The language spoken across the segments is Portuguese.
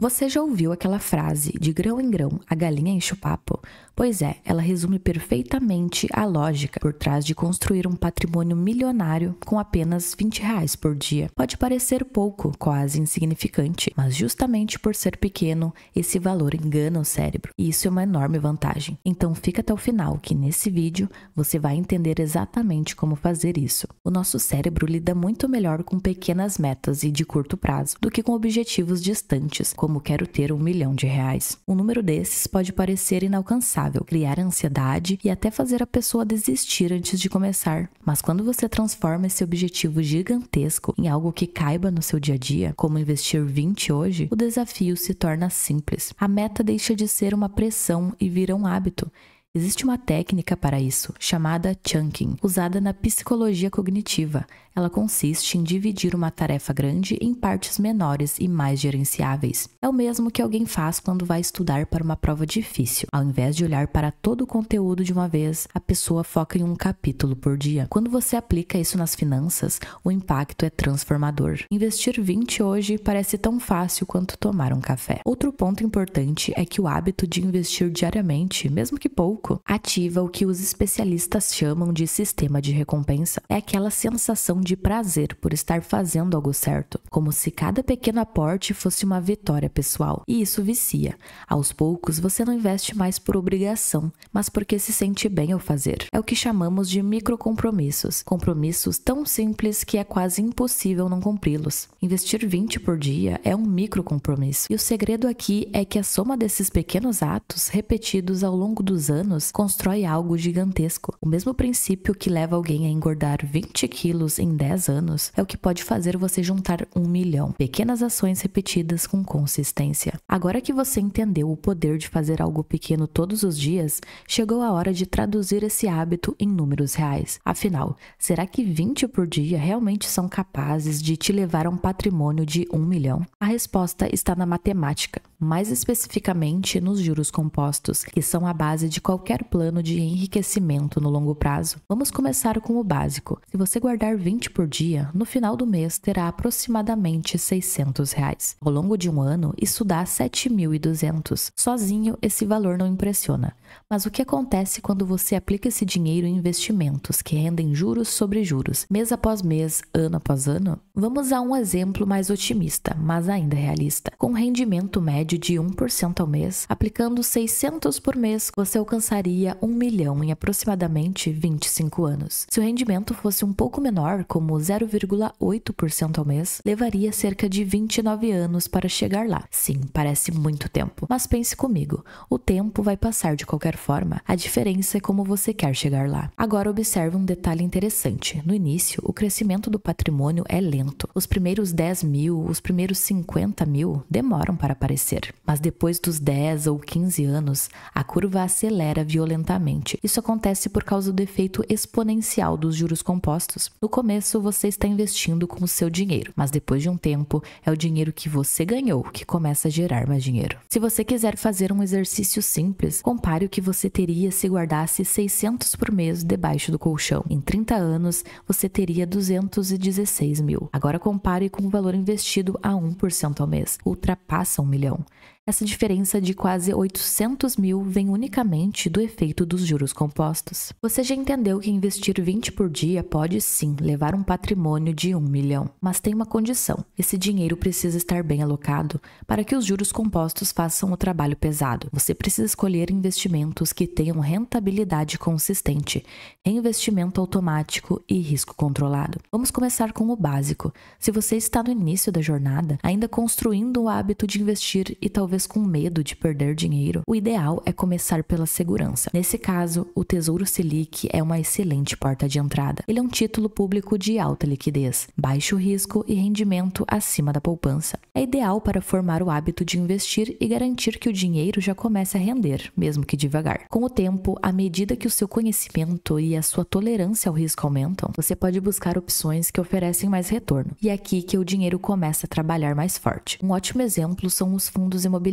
Você já ouviu aquela frase de grão em grão, a galinha enche o papo? Pois é, ela resume perfeitamente a lógica por trás de construir um patrimônio milionário com apenas R$ 20 por dia. Pode parecer pouco, quase insignificante, mas justamente por ser pequeno, esse valor engana o cérebro. E isso é uma enorme vantagem. Então fica até o final, que nesse vídeo você vai entender exatamente como fazer isso. O nosso cérebro lida muito melhor com pequenas metas e de curto prazo do que com objetivos distantes, como quero ter R$ 1.000.000. Um número desses pode parecer inalcançável, criar ansiedade e até fazer a pessoa desistir antes de começar. Mas quando você transforma esse objetivo gigantesco em algo que caiba no seu dia a dia, como investir 20 hoje, o desafio se torna simples. A meta deixa de ser uma pressão e vira um hábito. Existe uma técnica para isso, chamada chunking, usada na psicologia cognitiva. Ela consiste em dividir uma tarefa grande em partes menores e mais gerenciáveis. É o mesmo que alguém faz quando vai estudar para uma prova difícil. Ao invés de olhar para todo o conteúdo de uma vez, a pessoa foca em um capítulo por dia. Quando você aplica isso nas finanças, o impacto é transformador. Investir 20 hoje parece tão fácil quanto tomar um café. Outro ponto importante é que o hábito de investir diariamente, mesmo que pouco, ativa o que os especialistas chamam de sistema de recompensa. É aquela sensação de prazer por estar fazendo algo certo, como se cada pequeno aporte fosse uma vitória pessoal. E isso vicia. Aos poucos, você não investe mais por obrigação, mas porque se sente bem ao fazer. É o que chamamos de microcompromissos. Compromissos tão simples que é quase impossível não cumpri-los. Investir 20 por dia é um microcompromisso. E o segredo aqui é que a soma desses pequenos atos, repetidos ao longo dos anos, constrói algo gigantesco. O mesmo princípio que leva alguém a engordar 20 quilos em 10 anos é o que pode fazer você juntar 1 milhão. Pequenas ações repetidas com consistência. Agora que você entendeu o poder de fazer algo pequeno todos os dias, chegou a hora de traduzir esse hábito em números reais. Afinal, será que 20 por dia realmente são capazes de te levar a um patrimônio de 1 milhão? A resposta está na matemática, mais especificamente nos juros compostos, que são a base de qualquer plano de enriquecimento no longo prazo. Vamos começar com o básico. Se você guardar 20 por dia, no final do mês terá aproximadamente R$ 600. Ao longo de um ano, isso dá 7.200. Sozinho, esse valor não impressiona. Mas o que acontece quando você aplica esse dinheiro em investimentos que rendem juros sobre juros, mês após mês, ano após ano? Vamos a um exemplo mais otimista, mas ainda realista. Com rendimento médio de 1% ao mês, aplicando 600 por mês, você alcançaria 1 milhão em aproximadamente 25 anos. Se o rendimento fosse um pouco menor, como 0,8% ao mês, levaria cerca de 29 anos para chegar lá. Sim, parece muito tempo. Mas pense comigo, o tempo vai passar de qualquer forma. A diferença é como você quer chegar lá. Agora observe um detalhe interessante. No início, o crescimento do patrimônio é lento. Os primeiros 10 mil, os primeiros 50 mil demoram para aparecer. Mas depois dos 10 ou 15 anos, a curva acelera violentamente. Isso acontece por causa do efeito exponencial dos juros compostos. No começo, você está investindo com o seu dinheiro, mas depois de um tempo, é o dinheiro que você ganhou que começa a gerar mais dinheiro. Se você quiser fazer um exercício simples, compare o que você teria se guardasse 600 por mês debaixo do colchão. Em 30 anos, você teria 216 mil. Agora compare com o valor investido a 1% ao mês. Ultrapassa 1 milhão. Essa diferença de quase 800 mil vem unicamente do efeito dos juros compostos. Você já entendeu que investir 20 por dia pode sim levar um patrimônio de 1 milhão, mas tem uma condição: esse dinheiro precisa estar bem alocado para que os juros compostos façam o trabalho pesado. Você precisa escolher investimentos que tenham rentabilidade consistente, reinvestimento automático e risco controlado. Vamos começar com o básico. Se você está no início da jornada, ainda construindo o hábito de investir e talvez com medo de perder dinheiro, o ideal é começar pela segurança. Nesse caso, o Tesouro Selic é uma excelente porta de entrada. Ele é um título público de alta liquidez, baixo risco e rendimento acima da poupança. É ideal para formar o hábito de investir e garantir que o dinheiro já comece a render, mesmo que devagar. Com o tempo, à medida que o seu conhecimento e a sua tolerância ao risco aumentam, você pode buscar opções que oferecem mais retorno. E é aqui que o dinheiro começa a trabalhar mais forte. Um ótimo exemplo são os fundos imobiliários.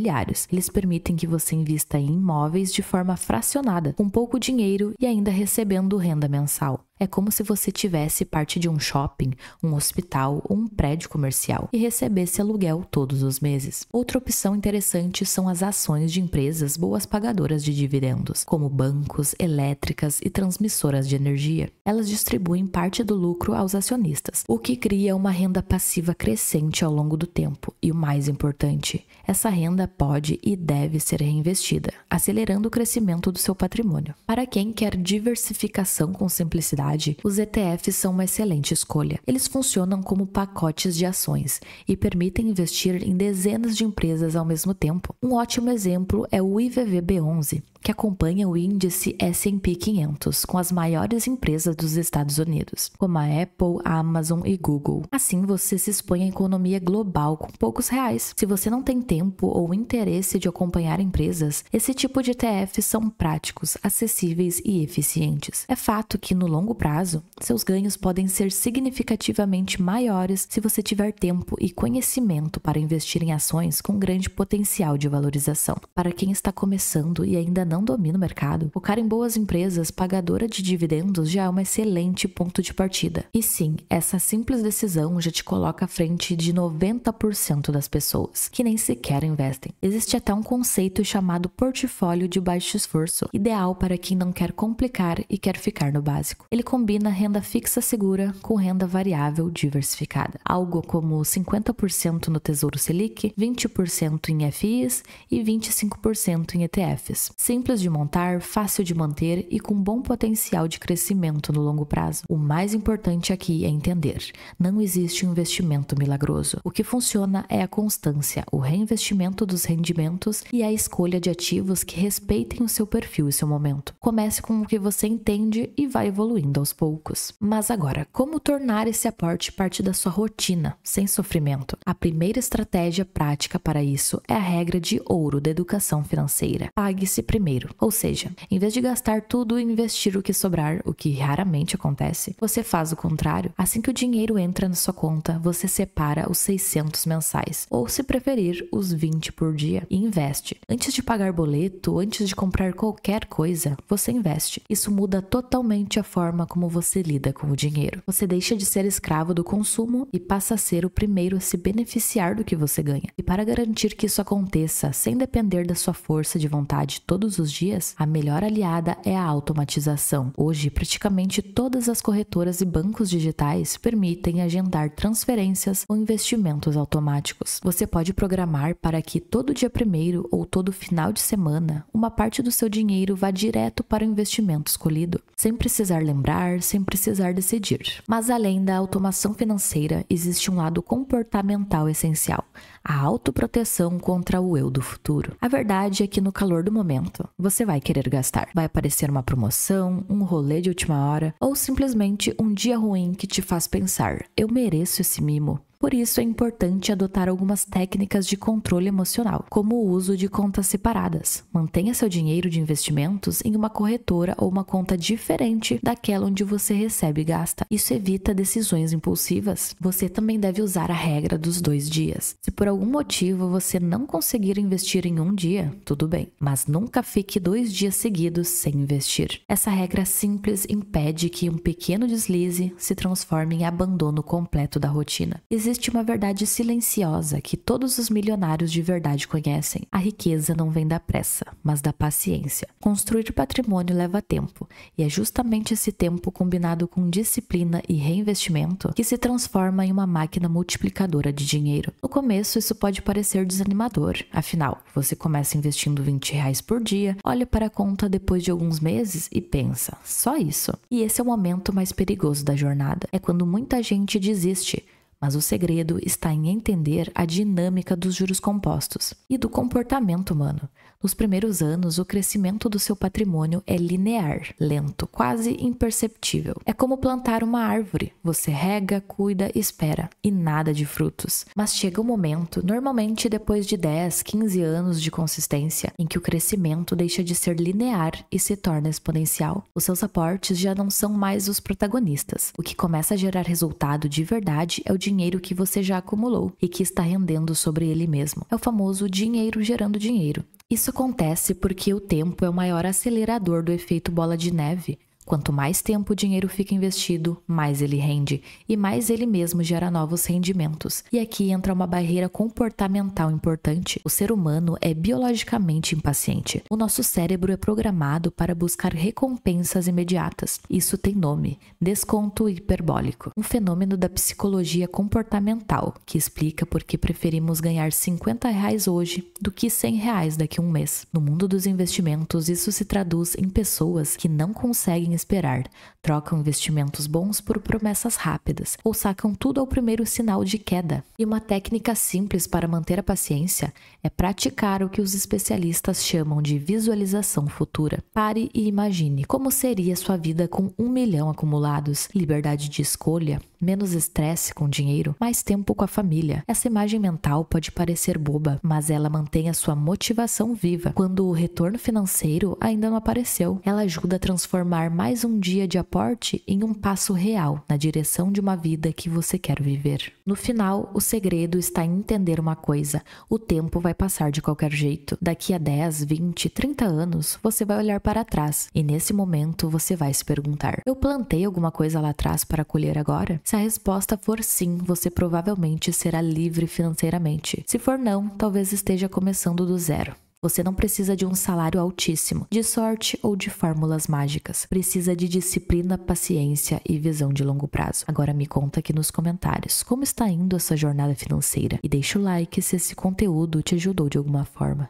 Eles permitem que você invista em imóveis de forma fracionada, com pouco dinheiro e ainda recebendo renda mensal. É como se você tivesse parte de um shopping, um hospital ou um prédio comercial e recebesse aluguel todos os meses. Outra opção interessante são as ações de empresas boas pagadoras de dividendos, como bancos, elétricas e transmissoras de energia. Elas distribuem parte do lucro aos acionistas, o que cria uma renda passiva crescente ao longo do tempo. E o mais importante, essa renda pode e deve ser reinvestida, acelerando o crescimento do seu patrimônio. Para quem quer diversificação com simplicidade, os ETFs são uma excelente escolha. Eles funcionam como pacotes de ações e permitem investir em dezenas de empresas ao mesmo tempo. Um ótimo exemplo é o IVVB11, que acompanha o índice S&P 500 com as maiores empresas dos Estados Unidos, como a Apple, a Amazon e Google. Assim, você se expõe à economia global com poucos reais. Se você não tem tempo ou interesse de acompanhar empresas, esse tipo de ETFs são práticos, acessíveis e eficientes. É fato que, no longo prazo, seus ganhos podem ser significativamente maiores se você tiver tempo e conhecimento para investir em ações com grande potencial de valorização. Para quem está começando e ainda não domina o mercado, focar em boas empresas pagadoras de dividendos já é um excelente ponto de partida. E sim, essa simples decisão já te coloca à frente de 90% das pessoas, que nem sequer investem. Existe até um conceito chamado portfólio de baixo esforço, ideal para quem não quer complicar e quer ficar no básico. Ele combina renda fixa segura com renda variável diversificada, algo como 50% no Tesouro Selic, 20% em FIs e 25% em ETFs. Simples de montar, fácil de manter e com bom potencial de crescimento no longo prazo. O mais importante aqui é entender: não existe um investimento milagroso. O que funciona é a constância, o reinvestimento dos rendimentos e a escolha de ativos que respeitem o seu perfil e seu momento. Comece com o que você entende e vai evoluindo aos poucos. Mas agora, como tornar esse aporte parte da sua rotina, sem sofrimento? A primeira estratégia prática para isso é a regra de ouro da educação financeira. Pague-se primeiro. Ou seja, em vez de gastar tudo e investir o que sobrar, o que raramente acontece, você faz o contrário. Assim que o dinheiro entra na sua conta, você separa os 600 mensais, ou se preferir, os 20 por dia, e investe. Antes de pagar boleto, antes de comprar qualquer coisa, você investe. Isso muda totalmente a forma como você lida com o dinheiro. Você deixa de ser escravo do consumo e passa a ser o primeiro a se beneficiar do que você ganha. E para garantir que isso aconteça sem depender da sua força de vontade todos os dias, a melhor aliada é a automatização. Hoje, praticamente todas as corretoras e bancos digitais permitem agendar transferências ou investimentos automáticos. Você pode programar para que todo dia 1º ou todo final de semana, uma parte do seu dinheiro vá direto para o investimento escolhido, sem precisar lembrar, sem precisar decidir. Mas além da automação financeira, existe um lado comportamental essencial: a autoproteção contra o eu do futuro. A verdade é que no calor do momento, você vai querer gastar. Vai aparecer uma promoção, um rolê de última hora ou simplesmente um dia ruim que te faz pensar: eu mereço esse mimo. Por isso é importante adotar algumas técnicas de controle emocional, como o uso de contas separadas. Mantenha seu dinheiro de investimentos em uma corretora ou uma conta diferente daquela onde você recebe e gasta. Isso evita decisões impulsivas. Você também deve usar a regra dos 2 dias. Se por algum motivo você não conseguir investir em um dia, tudo bem, mas nunca fique 2 dias seguidos sem investir. Essa regra simples impede que um pequeno deslize se transforme em abandono completo da rotina. Existe uma verdade silenciosa que todos os milionários de verdade conhecem. A riqueza não vem da pressa, mas da paciência. Construir patrimônio leva tempo, e é justamente esse tempo combinado com disciplina e reinvestimento que se transforma em uma máquina multiplicadora de dinheiro. No começo, isso pode parecer desanimador. Afinal, você começa investindo R$20 por dia, olha para a conta depois de alguns meses e pensa: só isso? E esse é o momento mais perigoso da jornada. É quando muita gente desiste. Mas o segredo está em entender a dinâmica dos juros compostos e do comportamento humano. Nos primeiros anos, o crescimento do seu patrimônio é linear, lento, quase imperceptível. É como plantar uma árvore. Você rega, cuida, espera, e nada de frutos. Mas chega um momento, normalmente depois de 10, 15 anos de consistência, em que o crescimento deixa de ser linear e se torna exponencial. Os seus aportes já não são mais os protagonistas. O que começa a gerar resultado de verdade é o dinheiro que você já acumulou e que está rendendo sobre ele mesmo. É o famoso dinheiro gerando dinheiro. Isso acontece porque o tempo é o maior acelerador do efeito bola de neve. Quanto mais tempo o dinheiro fica investido, mais ele rende e mais ele mesmo gera novos rendimentos. E aqui entra uma barreira comportamental importante. O ser humano é biologicamente impaciente. O nosso cérebro é programado para buscar recompensas imediatas. Isso tem nome: desconto hiperbólico. Um fenômeno da psicologia comportamental que explica por que preferimos ganhar R$50 hoje do que R$100 daqui a um mês. No mundo dos investimentos, isso se traduz em pessoas que não conseguem esperar, trocam investimentos bons por promessas rápidas ou sacam tudo ao primeiro sinal de queda. E uma técnica simples para manter a paciência é praticar o que os especialistas chamam de visualização futura. Pare e imagine como seria sua vida com 1 milhão acumulados, liberdade de escolha, menos estresse com dinheiro, mais tempo com a família. Essa imagem mental pode parecer boba, mas ela mantém a sua motivação viva. Quando o retorno financeiro ainda não apareceu, ela ajuda a transformar mais um dia de aporte em um passo real na direção de uma vida que você quer viver. No final, o segredo está em entender uma coisa: o tempo vai passar de qualquer jeito. Daqui a 10, 20, 30 anos, você vai olhar para trás e nesse momento você vai se perguntar: eu plantei alguma coisa lá atrás para colher agora? Se a resposta for sim, você provavelmente será livre financeiramente. Se for não, talvez esteja começando do zero. Você não precisa de um salário altíssimo, de sorte ou de fórmulas mágicas. Precisa de disciplina, paciência e visão de longo prazo. Agora me conta aqui nos comentários como está indo essa jornada financeira e deixa o like se esse conteúdo te ajudou de alguma forma.